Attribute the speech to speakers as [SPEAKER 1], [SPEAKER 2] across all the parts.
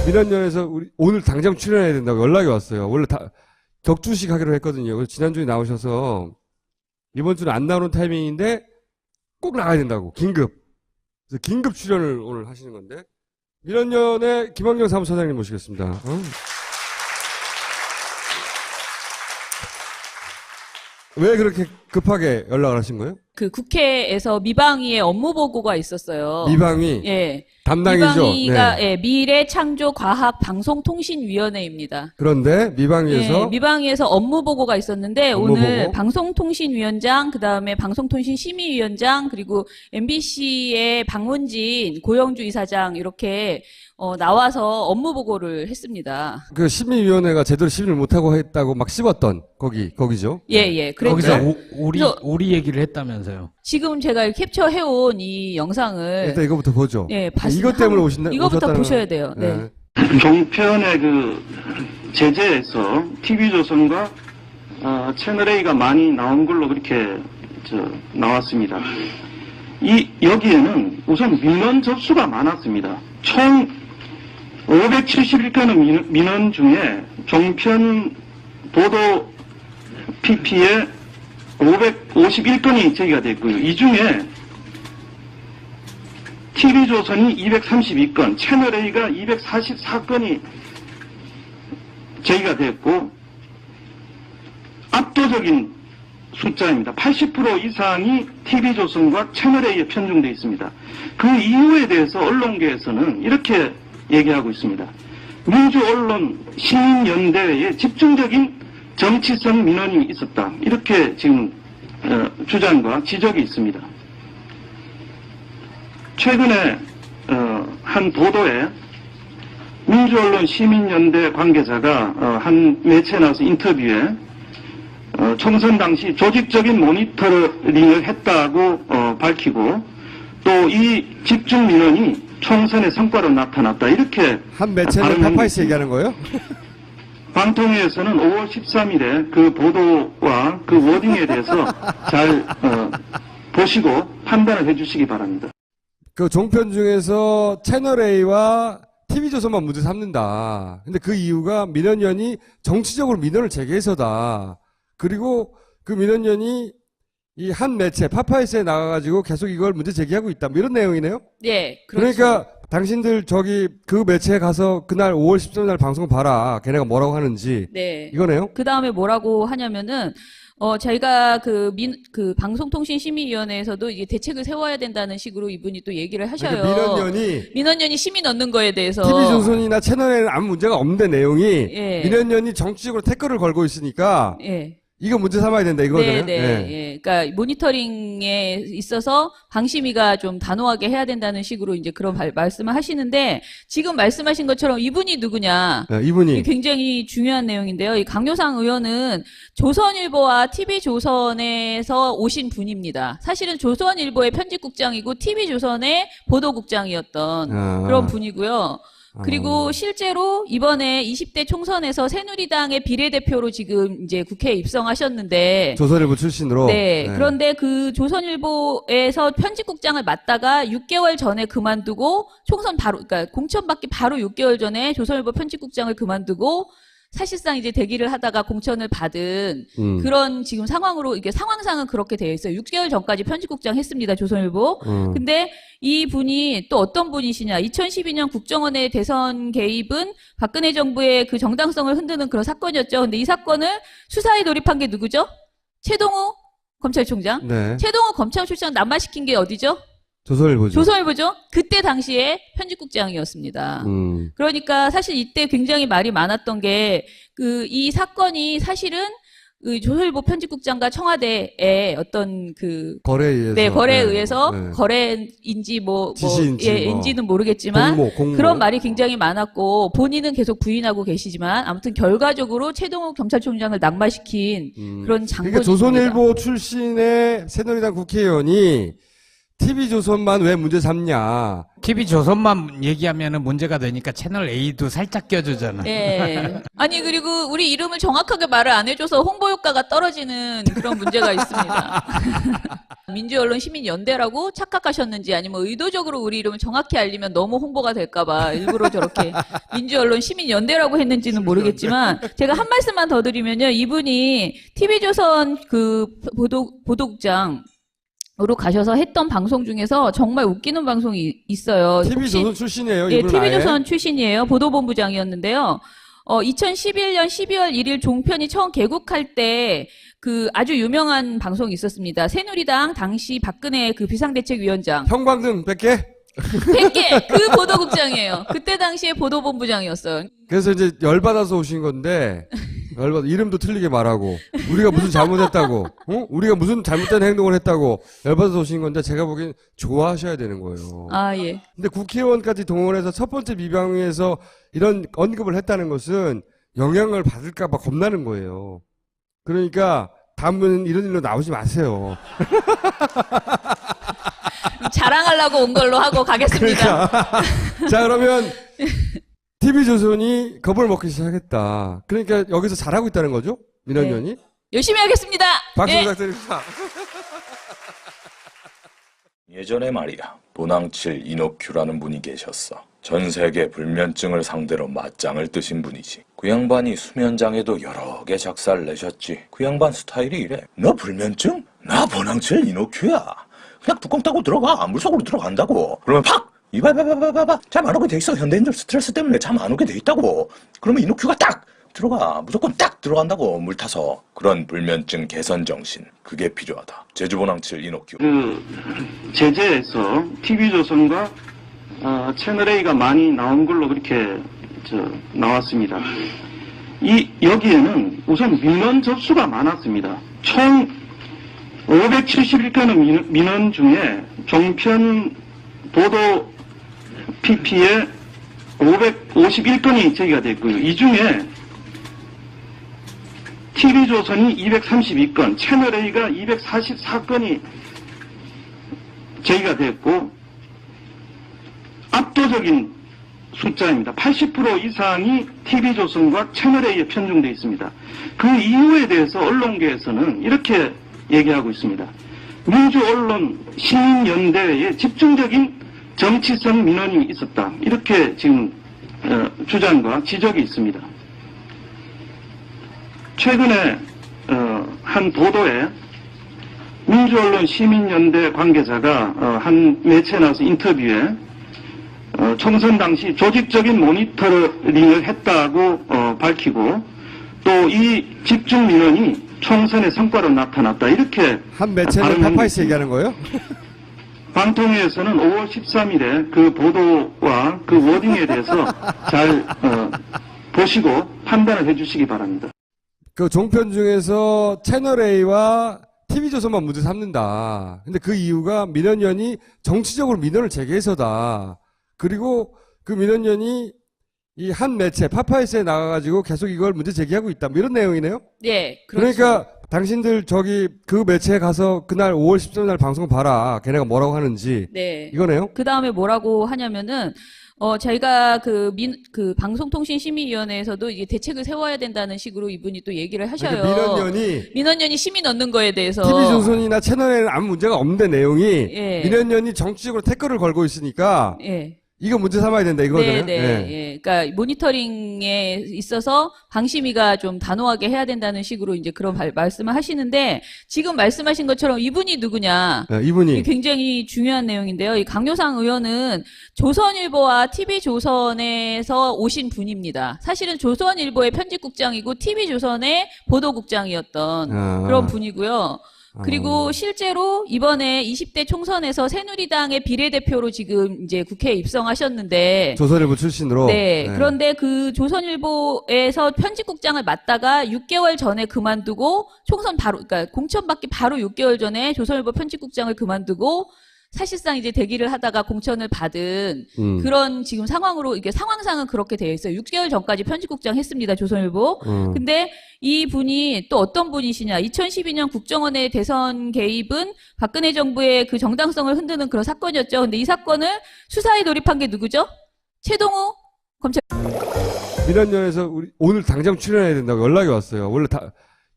[SPEAKER 1] 민원연에서 우리 오늘 당장 출연해야 된다고 연락이 왔어요. 원래 다 격주식 하기로 했거든요. 그래서 지난주에 나오셔서 이번 주는 안 나오는 타이밍인데 꼭 나가야 된다고 긴급. 그래서 긴급 출연을 오늘 하시는 건데 민원연의 김학영 사무처장님 모시겠습니다. 왜 그렇게 급하게 연락을 하신 거예요?
[SPEAKER 2] 그 국회에서 미방위의 업무 보고가 있었어요.
[SPEAKER 1] 미방위?
[SPEAKER 2] 예.
[SPEAKER 1] 담당이죠?
[SPEAKER 2] 미방위가
[SPEAKER 1] 네.
[SPEAKER 2] 예, 미래창조과학방송통신위원회입니다.
[SPEAKER 1] 그런데 미방위에서?
[SPEAKER 2] 예, 미방위에서 업무 보고가 있었는데
[SPEAKER 1] 업무
[SPEAKER 2] 오늘
[SPEAKER 1] 보고?
[SPEAKER 2] 방송통신위원장, 그다음에 방송통신심의위원장, 그리고 MBC의 박문진 고영주 이사장 이렇게 나와서 업무 보고를 했습니다.
[SPEAKER 1] 그 심의위원회가 제대로 심의를 못하고 했다고 막 씹었던 거기죠?
[SPEAKER 2] 예. 그래서
[SPEAKER 3] 거기서 오리 얘기를 했다면서요.
[SPEAKER 2] 지금 제가 캡처해온 이 영상을
[SPEAKER 1] 일단 이거부터 보죠.
[SPEAKER 2] 예,
[SPEAKER 1] 이것 때문에
[SPEAKER 2] 이거부터
[SPEAKER 1] 오셨다는
[SPEAKER 2] 보셔야 돼요. 네.
[SPEAKER 4] 종편의 그 제재에서 TV조선과 채널A가 많이 나온 걸로 그렇게 나왔습니다. 여기에는 우선 민원 접수가 많았습니다. 총 571건의 민원 중에 종편 보도 PP에 551건이 제기가 됐고요. 이 중에 TV조선이 232건, 채널A가 244건이 제기가 됐고 압도적인 숫자입니다. 80% 이상이 TV조선과 채널A에 편중되어 있습니다. 그 이유에 대해서 언론계에서는 이렇게 얘기하고 있습니다. 민주언론 시민연대회에 집중적인 정치성 민원이 있었다. 이렇게 지금 주장과 지적이 있습니다. 최근에 한 보도에 민주언론 시민연대 관계자가 한 매체에 나와서 인터뷰에 총선 당시 조직적인 모니터링을 했다고 밝히고 또 이 집중 민원이 총선의 성과로 나타났다. 이렇게
[SPEAKER 1] 한 매체는 파파이스 얘기하는 거예요?
[SPEAKER 4] 방통위에서는 5월 13일에 그 보도와 그 워딩에 대해서 잘 보시고 판단을 해주시기 바랍니다.
[SPEAKER 1] 그 종편 중에서 채널A와 TV조선만 문제 삼는다. 근데 그 이유가 민원연이 정치적으로 민원을 제기해서다. 그리고 그 민원연이 이 한 매체 파파이스에 나가가지고 계속 이걸 문제 제기하고 있다. 뭐 이런 내용이네요?
[SPEAKER 2] 예, 그렇죠.
[SPEAKER 1] 그러니까 당신들 그 매체에 가서 그날 5월 13일 날 방송 봐라. 걔네가 뭐라고 하는지.
[SPEAKER 2] 네.
[SPEAKER 1] 이거네요?
[SPEAKER 2] 그 다음에 뭐라고 하냐면은, 저희가 그 방송통신심의위원회에서도 이게 대책을 세워야 된다는 식으로 이분이 또 얘기를 하셔요.
[SPEAKER 1] 그러니까
[SPEAKER 2] 민원연이 심의 넣는 거에 대해서.
[SPEAKER 1] TV조선이나 채널에는 아무 문제가 없는데 내용이
[SPEAKER 2] 예.
[SPEAKER 1] 민원연이 정치적으로 태클을 걸고 있으니까
[SPEAKER 2] 예.
[SPEAKER 1] 이거 문제 삼아야 된다 이거잖아요.
[SPEAKER 2] 예. 그러니까 모니터링에 있어서 방심위가 좀 단호하게 해야 된다는 식으로 이제 그런 말씀을 하시는데 지금 말씀하신 것처럼 이분이 누구냐?
[SPEAKER 1] 이분이
[SPEAKER 2] 굉장히 중요한 내용인데요. 이 강효상 의원은 조선일보와 TV조선에서 오신 분입니다. 사실은 조선일보의 편집국장이고 TV조선의 보도국장이었던 그런 분이고요. 그리고 실제로 이번에 20대 총선에서 새누리당의 비례대표로 지금 이제 국회에 입성하셨는데
[SPEAKER 1] 조선일보 출신으로.
[SPEAKER 2] 네. 그런데 그 조선일보에서 편집국장을 맡다가 6개월 전에 그만두고 총선 바로 그러니까 공천 받기 바로 6개월 전에 조선일보 편집국장을 그만두고 사실상 이제 대기를 하다가 공천을 받은 그런 지금 상황으로 이게 상황상은 그렇게 되어 있어요. 6개월 전까지 편집국장 했습니다. 조선일보. 근데 이 분이 또 어떤 분이시냐. 2012년 국정원의 대선 개입은 박근혜 정부의 그 정당성을 흔드는 그런 사건이었죠. 근데 이 사건을 수사에 돌입한 게 누구죠? 최동호 검찰총장.
[SPEAKER 1] 네.
[SPEAKER 2] 최동호 검찰총장 남발시킨 게 어디죠?
[SPEAKER 1] 조선일보죠.
[SPEAKER 2] 그때 당시에 편집국장이었습니다. 그러니까 사실 이때 굉장히 말이 많았던 게 이 사건이 사실은 그 조선일보 편집국장과 청와대의 어떤 그 거래에 의해서 거래인지 인지는 모르겠지만
[SPEAKER 1] 공모.
[SPEAKER 2] 그런 말이 굉장히 많았고 본인은 계속 부인하고 계시지만 아무튼 결과적으로 최동호 검찰총장을 낙마시킨 그런 장본입니다.
[SPEAKER 1] 그러니까 조선일보 출신의 새누리당 국회의원이 TV조선만 왜 문제 삼냐.
[SPEAKER 3] TV조선만 얘기하면 문제가 되니까 채널A도 살짝 껴주잖아.
[SPEAKER 2] 예. 아니, 그리고 우리 이름을 정확하게 말을 안 해줘서 홍보 효과가 떨어지는 그런 문제가 있습니다. 민주언론 시민연대라고 착각하셨는지 아니면 의도적으로 우리 이름을 정확히 알리면 너무 홍보가 될까봐 일부러 저렇게 민주언론 시민연대라고 했는지는 모르겠지만 제가 한 말씀만 더 드리면요. 이분이 TV조선 그 보도국장 으로 가셔서 했던 방송 중에서 정말 웃기는 방송이 있어요.
[SPEAKER 1] TV조선 출신이에요.
[SPEAKER 2] 예,
[SPEAKER 1] 이분은 아예?
[SPEAKER 2] TV조선 출신이에요. 보도본부장이었는데요. 2011년 12월 1일 종편이 처음 개국할 때 그 아주 유명한 방송이 있었습니다. 새누리당 당시 박근혜 그 비상대책위원장.
[SPEAKER 1] 형광등 100개?
[SPEAKER 2] 100개! 그 보도국장이에요. 그때 당시에 보도본부장이었어요.
[SPEAKER 1] 그래서 이제 열받아서 오신 건데, 이름도 틀리게 말하고, 우리가 무슨 잘못했다고, 우리가 무슨 잘못된 행동을 했다고, 열받아서 오신 건데, 제가 보기엔 좋아하셔야 되는 거예요.
[SPEAKER 2] 아, 예.
[SPEAKER 1] 근데 국회의원까지 동원해서 첫 번째 비방위에서 이런 언급을 했다는 것은 영향을 받을까봐 겁나는 거예요. 그러니까, 다음은 이런 일로 나오지 마세요.
[SPEAKER 2] 자랑하려고 온 걸로 하고 가겠습니다.
[SPEAKER 1] 그러니까. 자, 그러면, TV조선이 겁을 먹기 시작했다. 그러니까 여기서 잘하고 있다는 거죠? 민원연이?
[SPEAKER 2] 열심히 하겠습니다.
[SPEAKER 1] 박수
[SPEAKER 2] 예.
[SPEAKER 1] 부탁드립니다.
[SPEAKER 5] 예전에 말이야, 도낭칠 이노큐라는 분이 계셨어. 전 세계 불면증을 상대로 맞짱을 뜨신 분이지. 그 양반이 수면장애도 여러 개 작사를 내셨지. 그 양반 스타일이 이래. 너 불면증? 나 도낭칠 이노큐야. 그냥 뚜껑 따고 들어가. 물속으로 들어간다고. 그러면 팍! 이봐봐봐봐봐. 잠 안 오게 돼 있어. 현대인들 스트레스 때문에 잠 안 오게 돼 있다고. 그러면 이노큐가 딱! 들어가. 무조건 딱 들어간다고. 물 타서. 그런 불면증 개선 정신. 그게 필요하다. 제주보낭칠 이노큐.
[SPEAKER 4] 제재에서 TV조선과 채널A가 많이 나온 걸로 그렇게 나왔습니다. 여기에는 우선 민원 접수가 많았습니다. 총 571건의 민원 중에 종편 보도 PP에 551건이 제기가 됐고요. 이 중에 TV조선이 232건, 채널A가 244건이 제기가 됐고 압도적인 숫자입니다. 80% 이상이 TV조선과 채널A에 편중되어 있습니다. 그 이유에 대해서 언론계에서는 이렇게 얘기하고 있습니다. 민주언론 시민연대에 집중적인 정치성 민원이 있었다. 이렇게 지금 주장과 지적이 있습니다. 최근에 한 보도에 민주언론 시민연대 관계자가 한 매체에 나와서 인터뷰에 총선 당시 조직적인 모니터링을 했다고 밝히고 또 이 집중 민원이 총선의 성과로 나타났다. 이렇게
[SPEAKER 1] 한 매체는
[SPEAKER 4] 발언한
[SPEAKER 1] 파파이스
[SPEAKER 4] 게
[SPEAKER 1] 얘기하는 거예요?
[SPEAKER 4] 방통위에서는 5월 13일에 그 보도와 그 워딩에 대해서 잘 보시고 판단을 해주시기 바랍니다.
[SPEAKER 1] 그 종편 중에서 채널A와 TV조선만 문제 삼는다. 근데 그 이유가 민원연이 정치적으로 민원을 제기해서다. 그리고 그 민원연이 이 한 매체 파파이스에 나가가지고 계속 이걸 문제 제기하고 있다. 뭐 이런 내용이네요.
[SPEAKER 2] 예. 그렇죠.
[SPEAKER 1] 그러니까 당신들 그 매체에 가서 그날 5월 13일 날 방송 봐라. 걔네가 뭐라고 하는지.
[SPEAKER 2] 네.
[SPEAKER 1] 이거네요.
[SPEAKER 2] 그 다음에 뭐라고 하냐면은, 저희가 그 방송통신심의위원회에서도 이게 대책을 세워야 된다는 식으로 이분이 또 얘기를 하셔요.
[SPEAKER 1] 그러니까
[SPEAKER 2] 민원연이 심의 넣는 거에 대해서.
[SPEAKER 1] TV조선이나 채널에는 아무 문제가 없는데 내용이
[SPEAKER 2] 예.
[SPEAKER 1] 민원연이 정치적으로 태클을 걸고 있으니까
[SPEAKER 2] 예.
[SPEAKER 1] 이거 문제 삼아야 된다 이거잖아요.
[SPEAKER 2] 네, 네, 예. 그러니까 모니터링에 있어서 방심위가 좀 단호하게 해야 된다는 식으로 이제 그런 말씀을 하시는데 지금 말씀하신 것처럼 이분이 누구냐?
[SPEAKER 1] 네, 이분이
[SPEAKER 2] 이게 굉장히 중요한 내용인데요. 이 강효상 의원은 조선일보와 TV조선에서 오신 분입니다. 사실은 조선일보의 편집국장이고 TV조선의 보도국장이었던 그런 분이고요. 그리고 실제로 이번에 20대 총선에서 새누리당의 비례대표로 지금 이제 국회에 입성하셨는데
[SPEAKER 1] 조선일보 출신으로.
[SPEAKER 2] 네. 그런데 그 조선일보에서 편집국장을 맡다가 6개월 전에 그만두고 총선 바로 그러니까 공천 받기 바로 6개월 전에 조선일보 편집국장을 그만두고 사실상 이제 대기를 하다가 공천을 받은 그런 지금 상황으로 이게 상황상은 그렇게 되어 있어요. 6개월 전까지 편집국장 했습니다. 조선일보. 근데 이 분이 또 어떤 분이시냐. 2012년 국정원의 대선 개입은 박근혜 정부의 그 정당성을 흔드는 그런 사건이었죠. 근데 이 사건을 수사에 돌입한 게 누구죠? 최동호 검찰.
[SPEAKER 1] 민원연에서 오늘 당장 출연해야 된다고 연락이 왔어요. 원래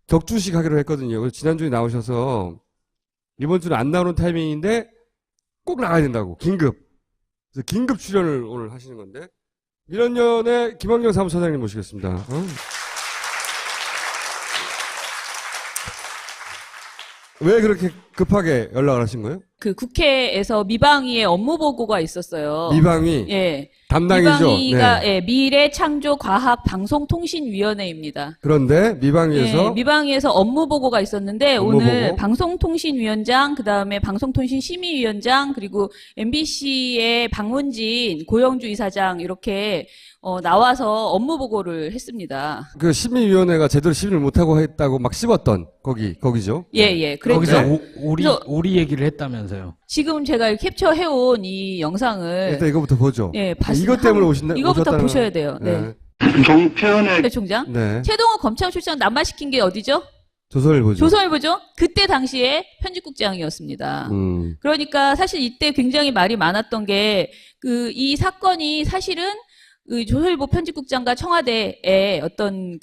[SPEAKER 1] 격주식 하기로 했거든요. 그래서 지난주에 나오셔서 이번 주는 안 나오는 타이밍인데 꼭 나가야 된다고. 긴급. 그래서 긴급 출연을 오늘 하시는 건데. 민원연의 김환경 사무처장님 모시겠습니다. 왜 그렇게 급하게 연락을 하신 거예요?
[SPEAKER 2] 그 국회에서 미방위의 업무 보고가 있었어요.
[SPEAKER 1] 미방위.
[SPEAKER 2] 예.
[SPEAKER 1] 담당이죠.
[SPEAKER 2] 미방위가
[SPEAKER 1] 네.
[SPEAKER 2] 예, 미래창조과학방송통신위원회입니다.
[SPEAKER 1] 그런데 미방위에서
[SPEAKER 2] 예, 미방위에서 업무 보고가 있었는데
[SPEAKER 1] 업무
[SPEAKER 2] 오늘
[SPEAKER 1] 보고?
[SPEAKER 2] 방송통신위원장, 그다음에 방송통신심의위원장, 그리고 MBC의 박문진 고영주 이사장 이렇게 나와서 업무 보고를 했습니다.
[SPEAKER 1] 그 심의위원회가 제대로 심의를 못하고 했다고 막 씹었던 거기죠.
[SPEAKER 2] 예. 그래서
[SPEAKER 3] 거기서
[SPEAKER 2] 그래서-
[SPEAKER 3] 오리 얘기를 했다면서요.
[SPEAKER 2] 지금 제가 캡처해온 이 영상을
[SPEAKER 1] 일단 이거부터 보죠.
[SPEAKER 2] 예,
[SPEAKER 1] 이것 때문에 오신다.
[SPEAKER 2] 이거부터
[SPEAKER 1] 오셨다는-
[SPEAKER 2] 보셔야 돼요. 네.
[SPEAKER 4] 종편의
[SPEAKER 2] 대 총장.
[SPEAKER 1] 네.
[SPEAKER 2] 최동호 검찰총장 남발시킨 게 어디죠?
[SPEAKER 1] 조선일보죠.
[SPEAKER 2] 조선일보죠? 그때 당시에 편집국장이었습니다. 그러니까 사실 이때 굉장히 말이 많았던 게 이 사건이 사실은 그 조선일보 편집국장과 청와대의 어떤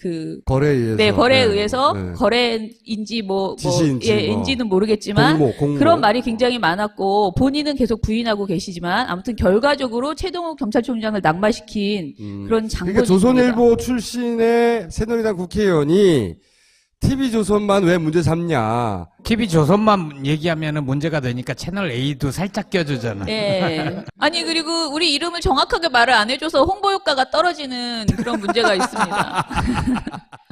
[SPEAKER 1] 거래에 의해서.
[SPEAKER 2] 네, 거래에 의해서
[SPEAKER 1] 네.
[SPEAKER 2] 거래인지
[SPEAKER 1] 지시인지 뭐.
[SPEAKER 2] 인지는 모르겠지만
[SPEAKER 1] 공모.
[SPEAKER 2] 그런 말이 굉장히 많았고 본인은 계속 부인하고 계시지만 아무튼 결과적으로 최동욱 검찰총장을 낙마시킨 그런 장본입니다.
[SPEAKER 1] 그러니까 조선일보 출신의 새누리당 국회의원이 TV조선만 왜 문제 삼냐.
[SPEAKER 3] TV조선만 얘기하면은 문제가 되니까 채널 A도 살짝 껴주잖아.
[SPEAKER 2] 예. 아니 그리고 우리 이름을 정확하게 말을 안 해줘서 홍보 효과가 떨어지는 그런 문제가 있습니다.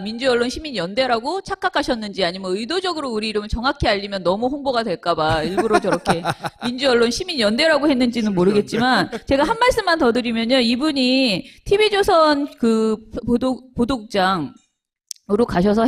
[SPEAKER 2] 민주언론 시민연대라고 착각하셨는지 아니면 의도적으로 우리 이름을 정확히 알리면 너무 홍보가 될까봐 일부러 저렇게 민주언론 시민연대라고 했는지는 모르겠지만 제가 한 말씀만 더 드리면요. 이분이 TV조선 그 보도국장으로 가셔서